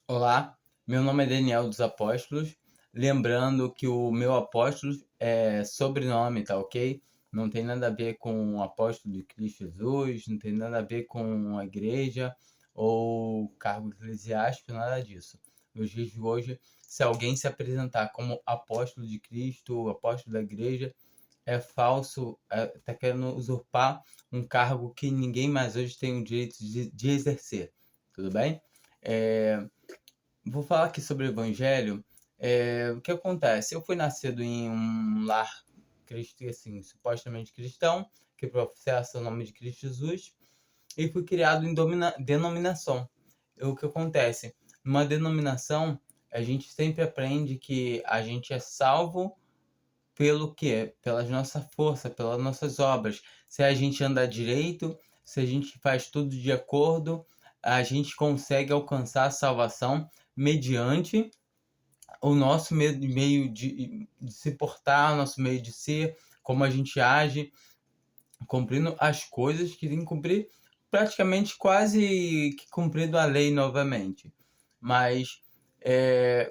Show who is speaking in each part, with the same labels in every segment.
Speaker 1: Olá, meu nome é Daniel dos Apóstolos. Lembrando que o meu apóstolo é sobrenome, tá ok? Não tem nada a ver com o apóstolo de Cristo Jesus, não tem nada a ver com a igreja ou cargo eclesiástico, nada disso. Nos dias de hoje, se alguém se apresentar como apóstolo de Cristo, apóstolo da igreja, é falso, tá querendo usurpar um cargo que ninguém mais hoje tem o direito de exercer, tudo bem? É, Vou falar aqui sobre o Evangelho. O que acontece? Eu fui nascido em um lar cristão, assim, supostamente cristão, que professa o nome de Cristo Jesus, e fui criado em denominação. O que acontece? Numa denominação, a gente sempre aprende que a gente é salvo pelo quê? Pela nossa força, pelas nossas obras. Se a gente anda direito, se a gente faz tudo de acordo, a gente consegue alcançar a salvação mediante o nosso meio de se portar, o nosso meio de ser, como a gente age, cumprindo as coisas que tem que cumprir, praticamente quase que cumprindo a lei novamente. Mas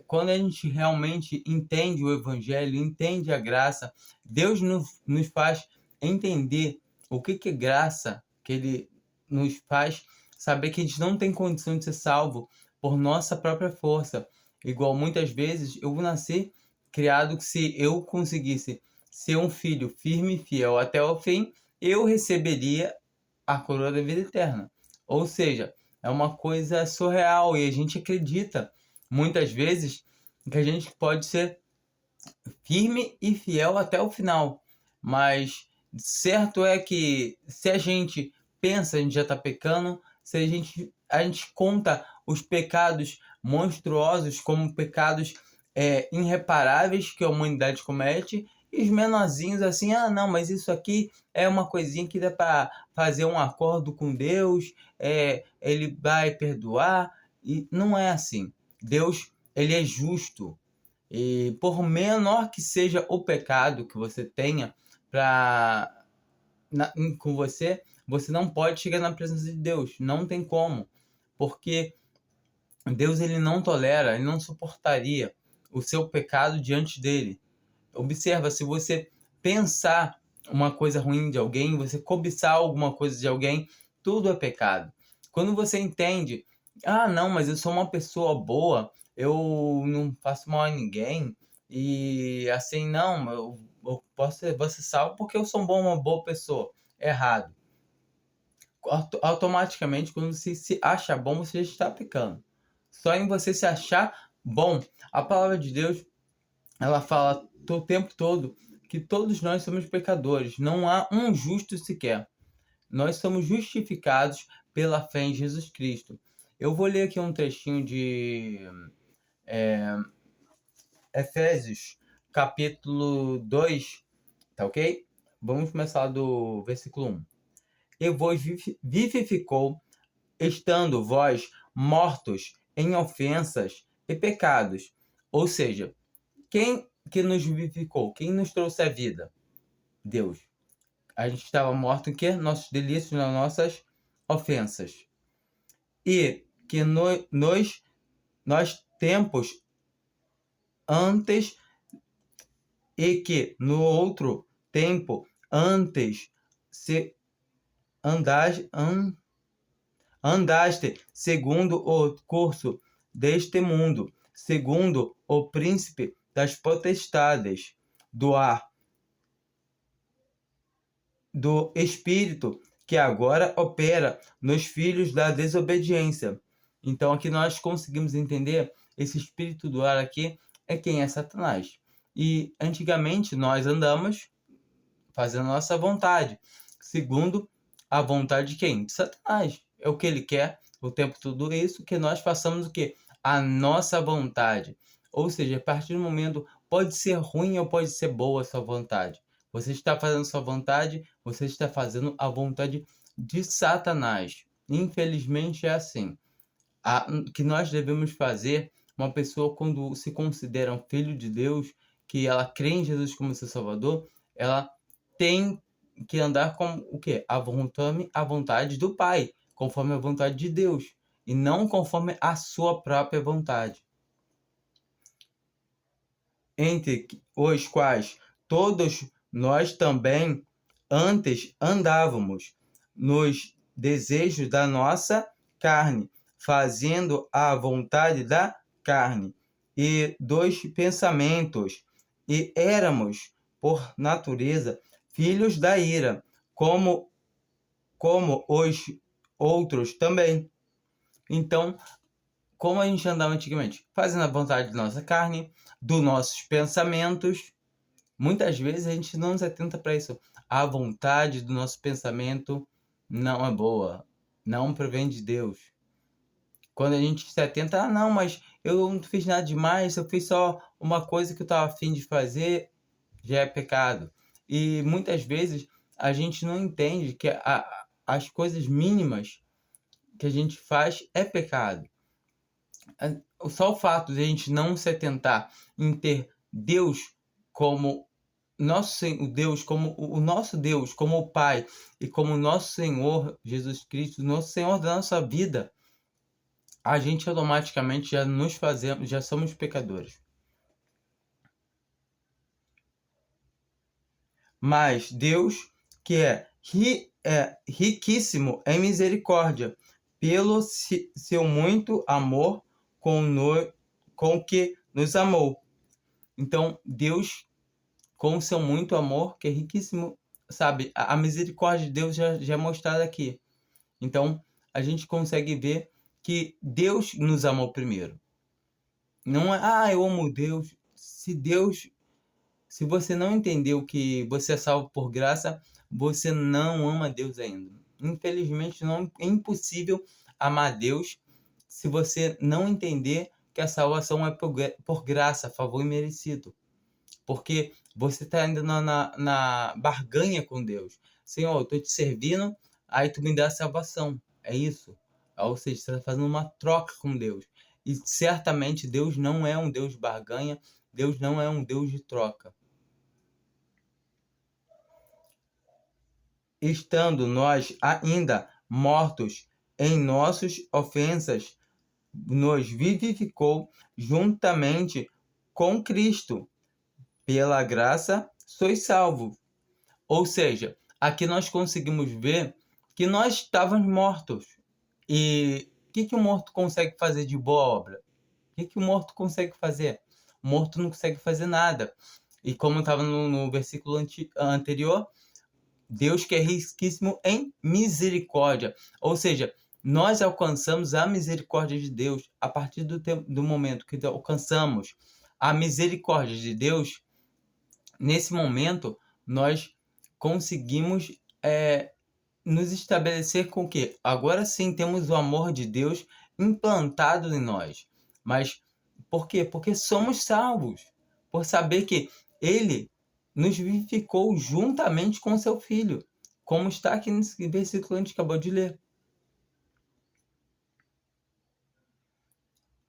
Speaker 1: quando a gente realmente entende o Evangelho, entende a graça, Deus nos faz entender o que é graça, que Ele nos faz saber que a gente não tem condição de ser salvo por nossa própria força. Igual muitas vezes eu vou nascer criado que se eu conseguisse ser um filho firme e fiel até o fim, eu receberia a coroa da vida eterna. Ou seja, é uma coisa surreal e a gente acredita muitas vezes que a gente pode ser firme e fiel até o final. Mas certo é que se a gente pensa, a gente já está pecando, se a gente conta os pecados monstruosos como pecados irreparáveis que a humanidade comete, e os menorzinhos assim, ah não, mas isso aqui é uma coisinha que dá para fazer um acordo com Deus, ele vai perdoar, e não é assim. Deus, ele é justo. E por menor que seja o pecado que você tenha com você, você não pode chegar na presença de Deus. Não tem como. Porque Deus ele não tolera, ele não suportaria o seu pecado diante dele. Observa, se você pensar uma coisa ruim de alguém, você cobiçar alguma coisa de alguém, tudo é pecado. Quando você entende, ah, não, mas eu sou uma pessoa boa, eu não faço mal a ninguém, e assim, não, eu vou ser salvo porque eu sou uma boa pessoa. Errado. Automaticamente, quando você se acha bom, você já está pecando. Só em você se achar bom. A palavra de Deus, ela fala o tempo todo que todos nós somos pecadores. Não há um justo sequer. Nós somos justificados pela fé em Jesus Cristo. Eu vou ler aqui um trechinho de Efésios, capítulo 2, tá ok? Vamos começar do versículo 1. E vos vivificou, estando vós mortos em ofensas e pecados. Ou seja, quem que nos vivificou? Quem nos trouxe a vida? Deus. A gente estava morto em quê? Nossos delitos, nas nossas ofensas. E que nós tempos antes, e que no outro tempo antes se andaste, andaste segundo o curso deste mundo, segundo o príncipe das potestades do ar, do espírito que agora opera nos filhos da desobediência. Então aqui nós conseguimos entender esse espírito do ar aqui é quem é Satanás. E antigamente nós andamos fazendo a nossa vontade, segundo a vontade de quem? De Satanás. É o que ele quer o tempo todo isso, que nós façamos o quê? A nossa vontade. Ou seja, a partir do momento, pode ser ruim ou pode ser boa a sua vontade. Você está fazendo sua vontade, você está fazendo a vontade de Satanás. Infelizmente é assim. Que nós devemos fazer, uma pessoa quando se considera um filho de Deus, que ela crê em Jesus como seu Salvador, ela tem que andar com o quê? A vontade do Pai, conforme a vontade de Deus. e não conforme a sua própria vontade, entre os quais todos nós também antes andávamos nos desejos da nossa carne, fazendo a vontade da carne e dos pensamentos, e éramos, por natureza, filhos da ira, como os outros também. Então, como a gente andava antigamente? Fazendo a vontade da nossa carne, dos nossos pensamentos. Muitas vezes a gente não se atenta para isso. A vontade do nosso pensamento não é boa, não provém de Deus. Quando a gente se atenta, não, mas eu não fiz nada demais, eu fiz só uma coisa que eu estava a fim de fazer, já é pecado. E muitas vezes a gente não entende que as coisas mínimas que a gente faz é pecado. Só o fato de a gente não se atentar em ter Deus como o nosso Deus, como o Pai e como o nosso Senhor Jesus Cristo, nosso Senhor da nossa vida, a gente automaticamente já somos pecadores. Mas Deus, que é riquíssimo em misericórdia, pelo seu muito amor com que nos amou. Então, Deus, com o seu muito amor, que é riquíssimo, sabe? A misericórdia de Deus já é mostrada aqui. Então, a gente consegue ver que Deus nos amou primeiro. Não é, eu amo Deus. Se você não entendeu que você é salvo por graça, você não ama Deus ainda. Infelizmente, é impossível amar Deus se você não entender que a salvação é por graça, favor imerecido. Porque você está ainda na barganha com Deus. Senhor, eu estou te servindo, aí tu me dá a salvação. É isso. Ou seja, você está fazendo uma troca com Deus. E certamente Deus não é um Deus de barganha, Deus não é um Deus de troca. Estando nós ainda mortos em nossas ofensas, nos vivificou juntamente com Cristo. Pela graça sois salvos. Ou seja, aqui nós conseguimos ver que nós estávamos mortos. E o que o morto consegue fazer de boa obra? O que o morto consegue fazer? O morto não consegue fazer nada. E como estava no versículo anterior, Deus que é riquíssimo em misericórdia. Ou seja, nós alcançamos a misericórdia de Deus a partir do momento que alcançamos a misericórdia de Deus. Nesse momento, nós conseguimos nos estabelecer com que agora sim temos o amor de Deus implantado em nós. Mas por quê? Porque somos salvos. Por saber que Ele nos vivificou juntamente com seu Filho. Como está aqui nesse versículo que a gente acabou de ler.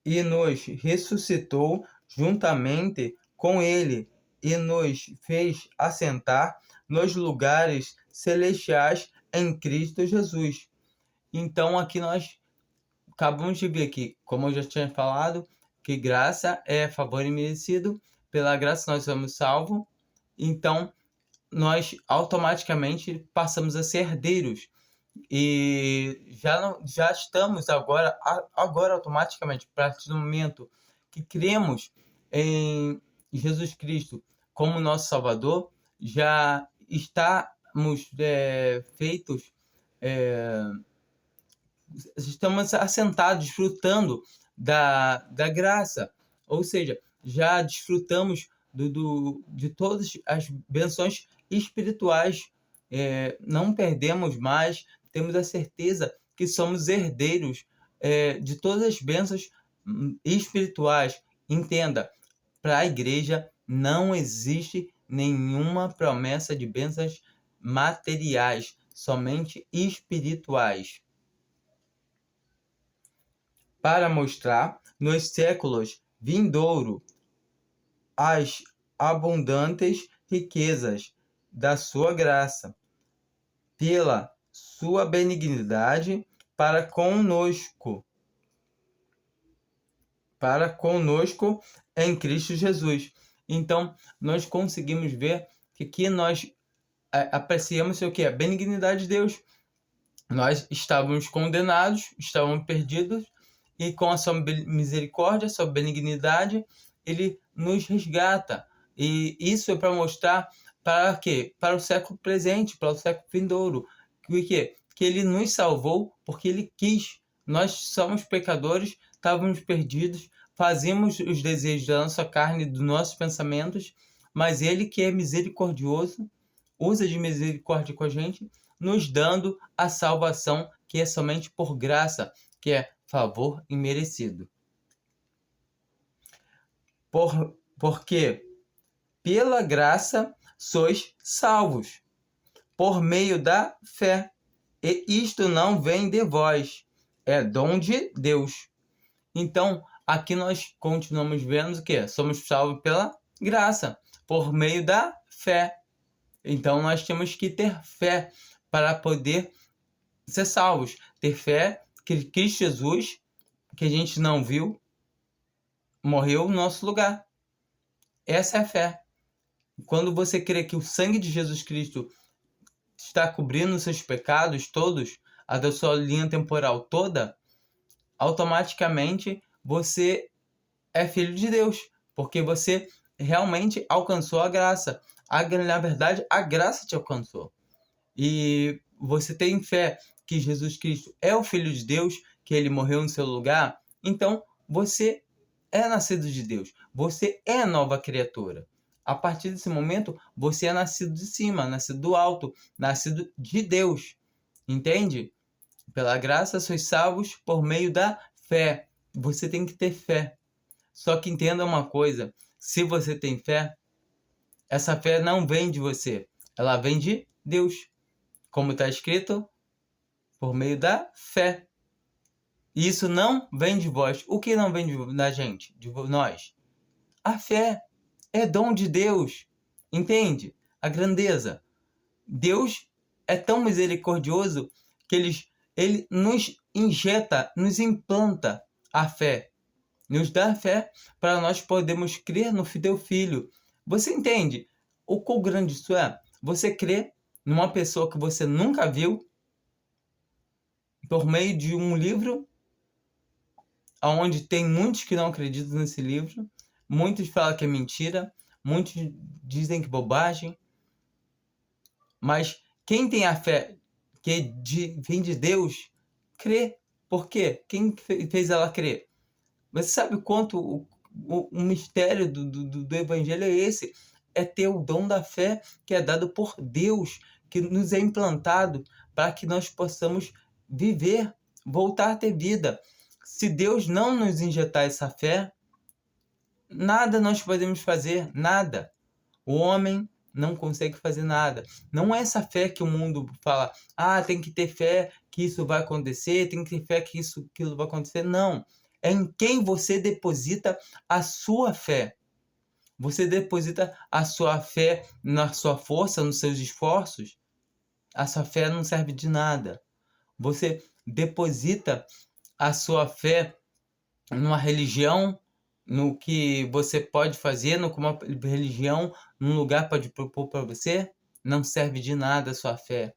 Speaker 1: E nos ressuscitou juntamente com Ele e nos fez assentar nos lugares celestiais em Cristo Jesus. Então aqui nós acabamos de ver que, como eu já tinha falado, que graça é favor imerecido, pela graça nós somos salvos, então nós automaticamente passamos a ser herdeiros. E já estamos agora automaticamente, a partir do momento que cremos em Jesus Cristo como nosso Salvador, já estamos feitos, estamos assentados, desfrutando da graça, ou seja, já desfrutamos de todas as bênçãos espirituais, não perdemos mais, temos a certeza que somos herdeiros de todas as bênçãos espirituais. Entenda, para a igreja não existe nenhuma promessa de bênçãos materiais, somente espirituais. Para mostrar nos séculos vindouros as abundantes riquezas da sua graça, pela sua benignidade para conosco para conosco em Cristo Jesus. Então, nós conseguimos ver que aqui nós apreciamos o que? A benignidade de Deus. Nós estávamos condenados, estávamos perdidos, e com a sua misericórdia, a sua benignidade, ele nos resgata. E isso é para mostrar para quê? Para o século presente, para o século vindouro. Que ele nos salvou porque ele quis. Nós somos pecadores, estávamos perdidos, fazíamos os desejos da nossa carne, dos nossos pensamentos, mas ele, que é misericordioso, usa de misericórdia com a gente, nos dando a salvação, que é somente por graça, que é favor imerecido. Porque pela graça sois salvos, por meio da fé. E isto não vem de vós, é dom de Deus. Então, aqui nós continuamos vendo que somos salvos pela graça, por meio da fé. Então, nós temos que ter fé para poder ser salvos. Ter fé que Cristo Jesus, que a gente não viu, morreu no nosso lugar. Essa é a fé. Quando você crê que o sangue de Jesus Cristo está cobrindo os seus pecados todos, a da sua linha temporal toda, automaticamente você é filho de Deus, porque você realmente alcançou a graça. Na verdade, a graça te alcançou. E você tem fé que Jesus Cristo é o Filho de Deus, que ele morreu no seu lugar, então você é nascido de Deus. Você é nova criatura. A partir desse momento, você é nascido de cima, nascido do alto, nascido de Deus. Entende? Pela graça sois salvos por meio da fé. Você tem que ter fé. Só que entenda uma coisa, se você tem fé, essa fé não vem de você, ela vem de Deus. Como está escrito, por meio da fé. E isso não vem de vós. O que não vem da gente, de nós? A fé é dom de Deus. Entende? A grandeza. Deus é tão misericordioso que ele nos injeta, nos implanta a fé. Nos dá a fé para nós podermos crer no teu Filho. Você entende o quão grande isso é? Você crê numa pessoa que você nunca viu, por meio de um livro, onde tem muitos que não acreditam nesse livro, muitos falam que é mentira, muitos dizem que é bobagem, mas quem tem a fé que vem de Deus, crê. Por quê? Quem fez ela crer? Você sabe quanto o mistério do Evangelho é esse? É ter o dom da fé que é dado por Deus, que nos é implantado para que nós possamos viver, voltar a ter vida. Se Deus não nos injetar essa fé, nada nós podemos fazer, nada. O homem não consegue fazer nada. Não é essa fé que o mundo fala, tem que ter fé que isso vai acontecer, tem que ter fé que aquilo vai acontecer. Não. É em quem você deposita a sua fé. Você deposita a sua fé na sua força, nos seus esforços. A sua fé não serve de nada. Você deposita a sua fé numa religião, no que você pode fazer, no que uma religião, num lugar pode propor para você, não serve de nada a sua fé.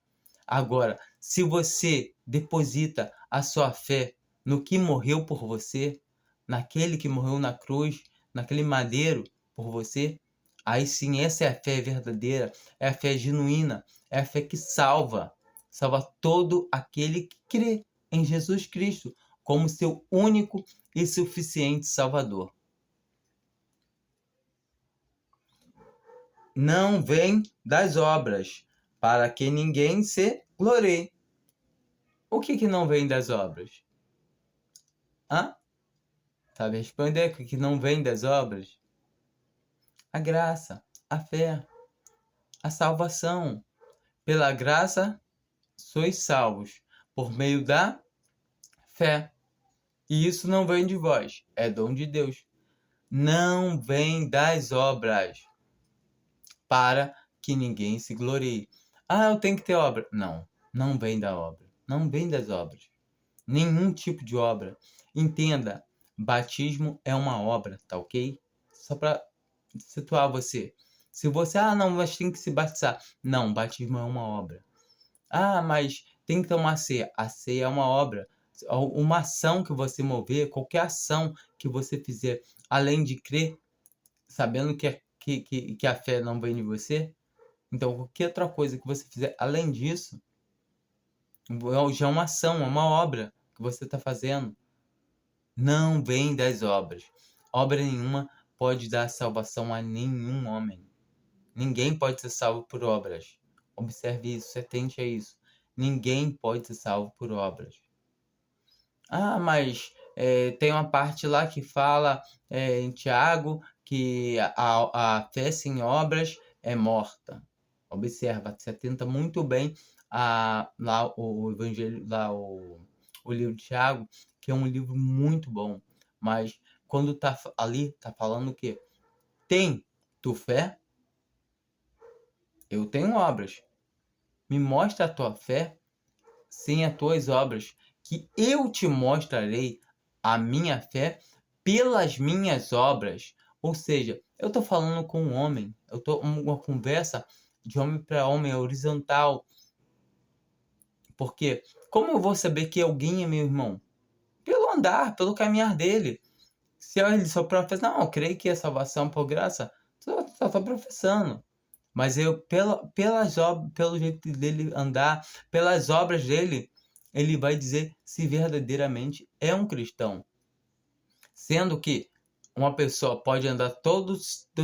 Speaker 1: Agora, se você deposita a sua fé no que morreu por você, naquele que morreu na cruz, naquele madeiro por você, aí sim, essa é a fé verdadeira, é a fé genuína, é a fé que salva todo aquele que crê em Jesus Cristo como seu único e suficiente Salvador. Não vem das obras, para que ninguém se glorie. O que não vem das obras? Sabe responder o que não vem das obras? A graça, a fé, a salvação. Pela graça sois salvos, por meio da fé. E isso não vem de vós, é dom de Deus. Não vem das obras, para que ninguém se glorie. Eu tenho que ter obra. Não vem da obra. Não vem das obras. Nenhum tipo de obra. Entenda, batismo é uma obra, tá ok? Só para situar você. Se você, não, mas tem que se batizar. Não, batismo é uma obra. Mas tem que tomar ceia. A ceia é uma obra. Uma ação que você mover, qualquer ação que você fizer, além de crer, sabendo que a fé não vem de você, então qualquer outra coisa que você fizer além disso, já é uma ação, é uma obra que você está fazendo. Não vem das obras. Obra nenhuma pode dar salvação a nenhum homem. Ninguém pode ser salvo por obras. Observe isso, se atente a isso. Ninguém pode ser salvo por obras. Mas tem uma parte lá que fala em Tiago que a fé sem obras é morta. Observa, se atenta muito bem lá o Evangelho, lá o livro de Tiago, que é um livro muito bom. Mas quando tá ali, tá falando o quê? Tem tu fé? Eu tenho obras. Me mostra a tua fé sem as tuas obras, que eu te mostrarei a minha fé pelas minhas obras. Ou seja, eu estou falando com um homem, eu estou uma conversa de homem para homem, horizontal. Porque como eu vou saber que alguém é meu irmão? Pelo andar, pelo caminhar dele. Se ele só professa, não, eu creio que é salvação por graça, só estou professando. Mas eu, pelo jeito dele andar, pelas obras dele, ele vai dizer se verdadeiramente é um cristão. Sendo que uma pessoa pode andar tudo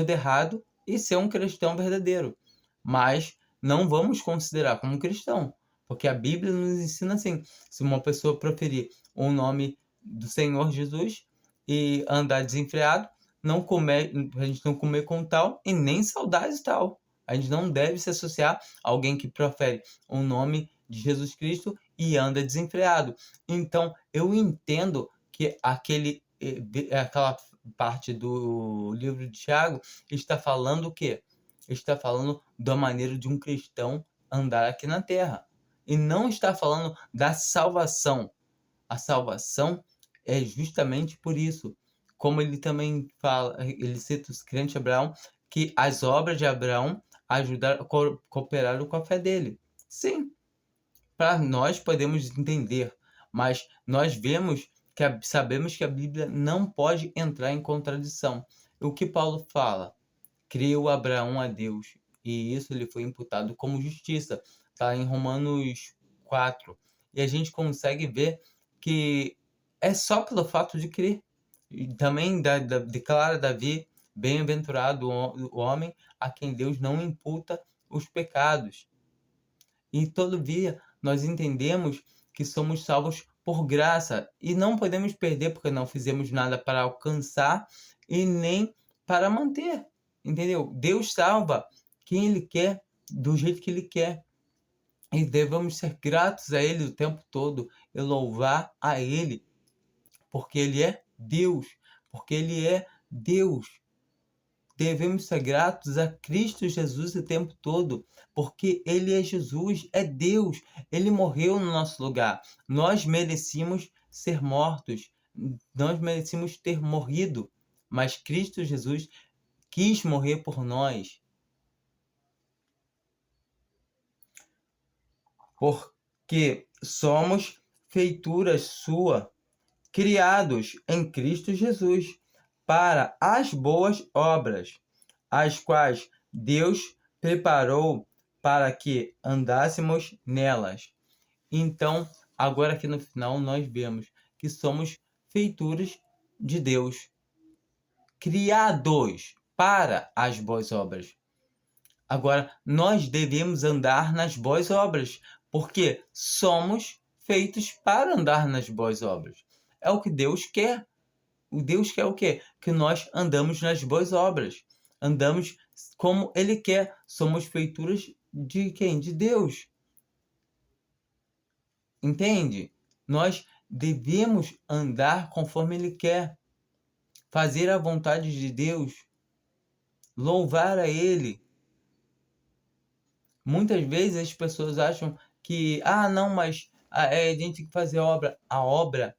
Speaker 1: errado e ser um cristão verdadeiro. Mas não vamos considerar como cristão. Porque a Bíblia nos ensina assim, se uma pessoa proferir o nome do Senhor Jesus e andar desenfreado, a gente não comer com tal e nem saudades tal. A gente não deve se associar a alguém que profere o nome de Jesus Cristo e anda desenfreado. Então, eu entendo que aquela parte do livro de Tiago está falando o quê? Está falando da maneira de um cristão andar aqui na terra. E não está falando da salvação. A salvação é justamente por isso. Como ele também fala, ele cita o crente Abraão, que as obras de Abraão ajudaram, cooperaram com a fé dele. Sim, para nós podemos entender, mas nós sabemos que a Bíblia não pode entrar em contradição. O que Paulo fala? Creu Abraão a Deus, e isso lhe foi imputado como justiça. Está em Romanos 4. E a gente consegue ver que é só pelo fato de crer. E também declara Davi, bem-aventurado o homem a quem Deus não imputa os pecados. E todavia nós entendemos que somos salvos por graça e não podemos perder porque não fizemos nada para alcançar e nem para manter. Entendeu? Deus salva quem Ele quer, do jeito que Ele quer. E devemos ser gratos a Ele o tempo todo e louvar a Ele, porque Ele é Deus. Porque Ele é Deus. Devemos ser gratos a Cristo Jesus o tempo todo, porque Ele é Jesus, é Deus. Ele morreu no nosso lugar. Nós merecíamos ser mortos, nós merecíamos ter morrido, mas Cristo Jesus quis morrer por nós. Porque somos feituras sua, criados em Cristo Jesus, para as boas obras, as quais Deus preparou para que andássemos nelas. Então, agora aqui no final, nós vemos que somos feituras de Deus, criados para as boas obras. Agora, nós devemos andar nas boas obras, porque somos feitos para andar nas boas obras. É o que Deus quer. O Deus quer o quê? Que nós andamos nas boas obras. Andamos como Ele quer. Somos feituras de quem? De Deus. Entende? Nós devemos andar conforme Ele quer. Fazer a vontade de Deus. Louvar a Ele. Muitas vezes as pessoas acham que, não, mas a gente tem que fazer obra. A obra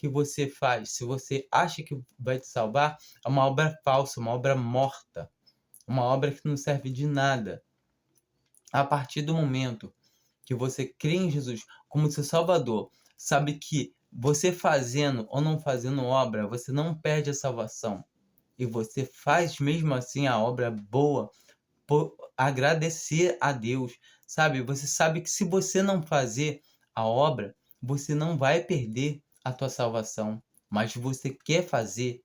Speaker 1: que você faz, se você acha que vai te salvar, é uma obra falsa, uma obra morta, uma obra que não serve de nada. A partir do momento que você crê em Jesus como seu Salvador, sabe que você fazendo ou não fazendo obra, você não perde a salvação. E você faz mesmo assim a obra boa por agradecer a Deus, sabe? Você sabe que se você não fazer a obra, você não vai perder a tua salvação, mas você quer fazer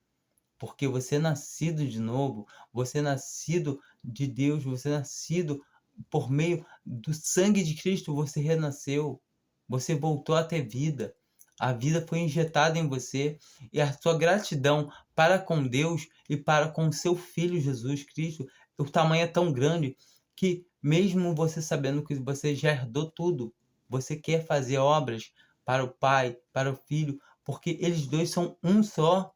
Speaker 1: porque você é nascido de novo, você é nascido de Deus, você é nascido por meio do sangue de Cristo, você renasceu, você voltou a ter vida. A vida foi injetada em você e a sua gratidão para com Deus e para com o seu Filho Jesus Cristo, o tamanho é tão grande que mesmo você sabendo que você já herdou tudo, você quer fazer obras para o Pai, para o Filho, porque eles dois são um só.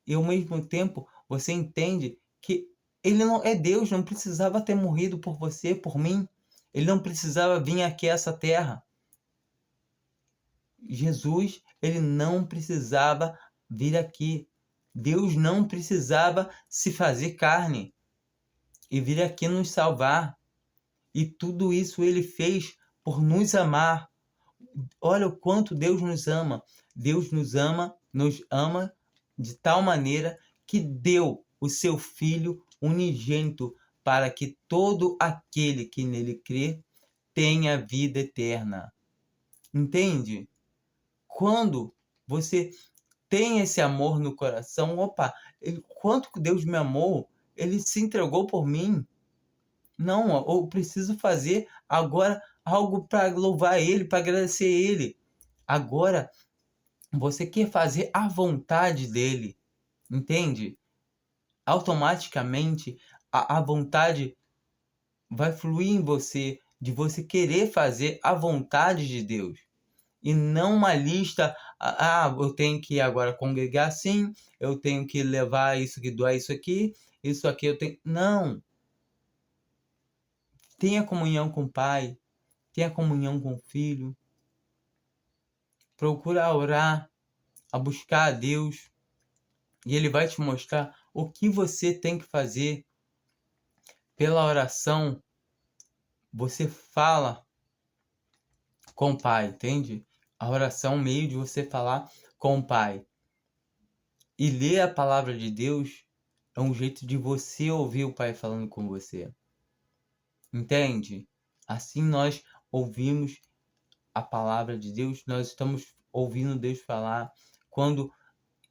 Speaker 1: E ao mesmo tempo você entende que ele não é Deus, não precisava ter morrido por você, por mim. Ele não precisava vir aqui a essa terra. Jesus, ele não precisava vir aqui. Deus não precisava se fazer carne e vir aqui nos salvar. E tudo isso ele fez por nos amar. Olha o quanto Deus nos ama. Deus nos ama de tal maneira que deu o seu Filho unigênito para que todo aquele que nele crê tenha vida eterna. Entende? Quando você tem esse amor no coração, opa, quanto que Deus me amou, ele se entregou por mim. Não, eu preciso fazer agora algo para louvar ele, para agradecer ele. Agora, você quer fazer a vontade dele, entende? Automaticamente, a vontade vai fluir em você, de você querer fazer a vontade de Deus. E não uma lista, eu tenho que agora congregar assim, eu tenho que levar isso que doar isso aqui eu tenho... Não! Tenha comunhão com o Pai, tenha comunhão com o Filho. Procura orar, a buscar a Deus. E Ele vai te mostrar o que você tem que fazer. Pela oração, você fala com o Pai, entende? A oração é um meio de você falar com o Pai. E ler a palavra de Deus é um jeito de você ouvir o Pai falando com você. Entende? Assim nós ouvimos a palavra de Deus, nós estamos ouvindo Deus falar.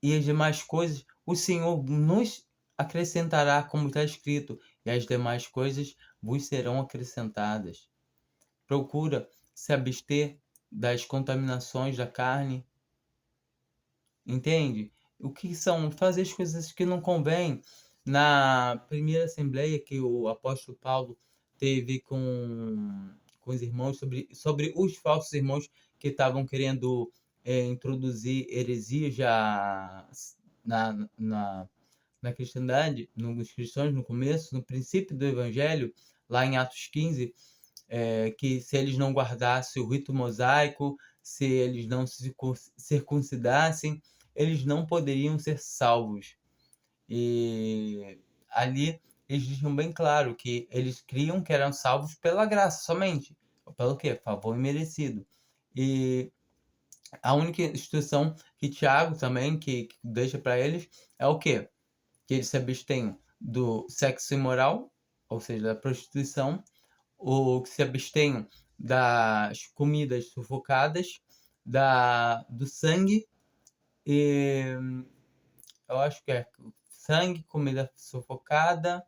Speaker 1: E as demais coisas, o Senhor nos acrescentará, como está escrito, e as demais coisas vos serão acrescentadas. Procura se abster das contaminações da carne. Entende? O que são? Fazer as coisas que não convêm. Na primeira assembleia que o apóstolo Paulo teve com os irmãos, sobre os falsos irmãos que estavam querendo introduzir heresias já na cristandade, nos cristãos no começo, no princípio do evangelho, lá em Atos 15, que se eles não guardassem o rito mosaico, se eles não se circuncidassem, eles não poderiam ser salvos. E ali eles deixam bem claro que eles criam que eram salvos pela graça somente. Pelo quê? Favor imerecido. E a única instrução que Tiago também que deixa para eles é o quê? Que eles se abstenham do sexo imoral, ou seja, da prostituição, ou que se abstenham das comidas sufocadas, do sangue, e eu acho que é sangue, comida sufocada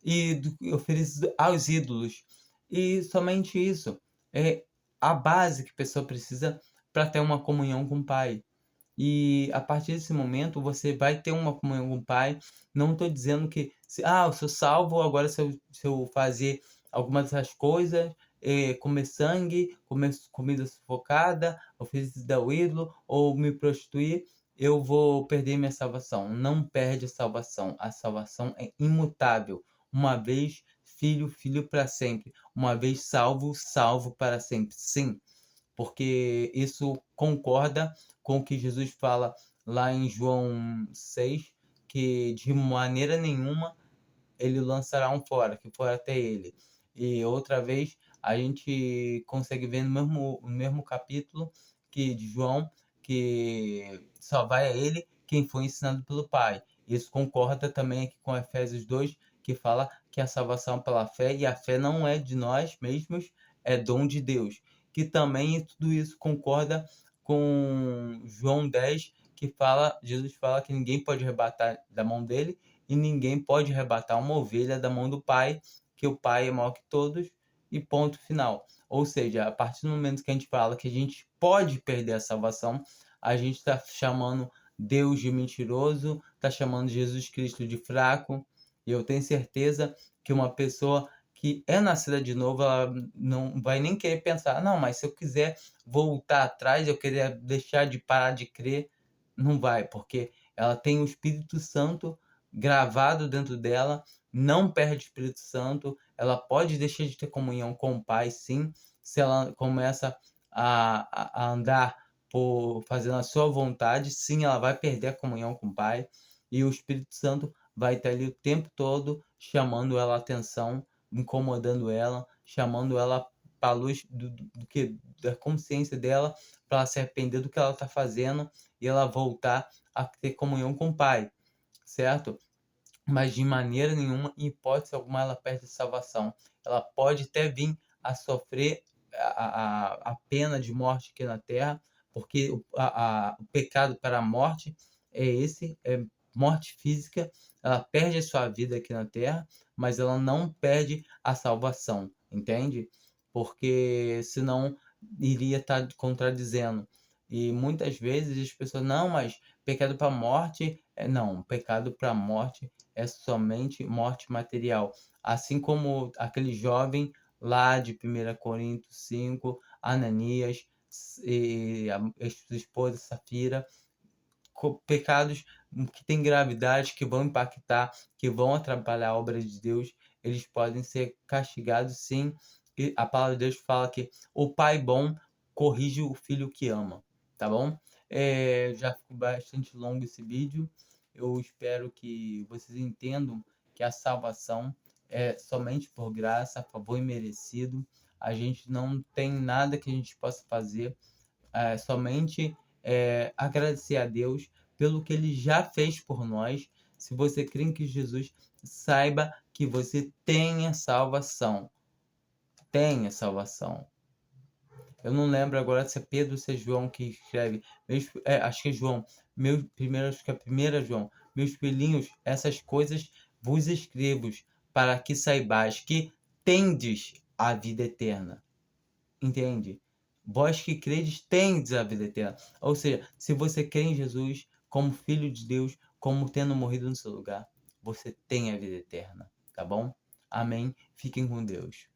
Speaker 1: e oferecido aos ídolos. E somente isso é a base que a pessoa precisa para ter uma comunhão com o Pai. E a partir desse momento você vai ter uma comunhão com o Pai. Não estou dizendo que eu sou salvo, agora se eu fazer algumas dessas coisas, comer sangue, comer comida sufocada, oferecida ao ídolo, ou me prostituir, eu vou perder minha salvação. Não perde a salvação. A salvação é imutável. Uma vez filho, filho para sempre. Uma vez salvo, salvo para sempre. Sim, porque isso concorda com o que Jesus fala lá em João 6, que de maneira nenhuma ele lançará um fora, que for até ele. E outra vez a gente consegue ver no mesmo capítulo que de João, que só vai a ele quem foi ensinado pelo Pai. Isso concorda também aqui com Efésios 2, que fala que a salvação é pela fé, e a fé não é de nós mesmos, é dom de Deus. Que também tudo isso concorda com João 10, que fala, Jesus fala que ninguém pode arrebatar da mão dele, e ninguém pode arrebatar uma ovelha da mão do Pai, que o Pai é maior que todos, e ponto final. Ou seja, a partir do momento que a gente fala que a gente pode perder a salvação, a gente está chamando Deus de mentiroso, está chamando Jesus Cristo de fraco, e eu tenho certeza que uma pessoa que é nascida de novo, ela não vai nem querer pensar, não, mas se eu quiser voltar atrás, eu querer deixar de parar de crer, não vai, porque ela tem o Espírito Santo gravado dentro dela, não perde o Espírito Santo, ela pode deixar de ter comunhão com o Pai, sim, se ela começa a andar por fazendo a sua vontade, sim, ela vai perder a comunhão com o Pai, e o Espírito Santo vai estar ali o tempo todo chamando ela a atenção, incomodando ela, chamando ela para a luz da consciência dela, para ela se arrepender do que ela está fazendo e ela voltar a ter comunhão com o Pai, certo? Mas de maneira nenhuma, em hipótese alguma, ela perde a salvação. Ela pode até vir a sofrer a pena de morte aqui na Terra, porque o pecado para a morte é morte física. Ela perde a sua vida aqui na Terra, mas ela não perde a salvação, entende? Porque senão iria estar contradizendo. E muitas vezes as pessoas, não, mas pecado para a morte, não, pecado para a morte é somente morte material. Assim como aquele jovem lá de 1 Coríntios 5, Ananias e a sua esposa Safira, pecados que têm gravidade, que vão impactar, que vão atrapalhar a obra de Deus, eles podem ser castigados sim. E a palavra de Deus fala que o pai bom corrige o filho que ama, tá bom? Já ficou bastante longo esse vídeo. Eu espero que vocês entendam que a salvação é somente por graça, favor imerecido. A gente não tem nada que a gente possa fazer, somente agradecer a Deus pelo que Ele já fez por nós. Se você crê em que Jesus, saiba que você tenha salvação. Tenha salvação. Eu não lembro agora se é Pedro ou se é João que escreve. Acho que é João. Acho que é 1 João. Meus filhinhos, essas coisas vos escrevo para que saibais que tendes a vida eterna. Entende? Vós que credes tendes a vida eterna. Ou seja, se você crê em Jesus como filho de Deus, como tendo morrido no seu lugar, você tem a vida eterna. Tá bom? Amém. Fiquem com Deus.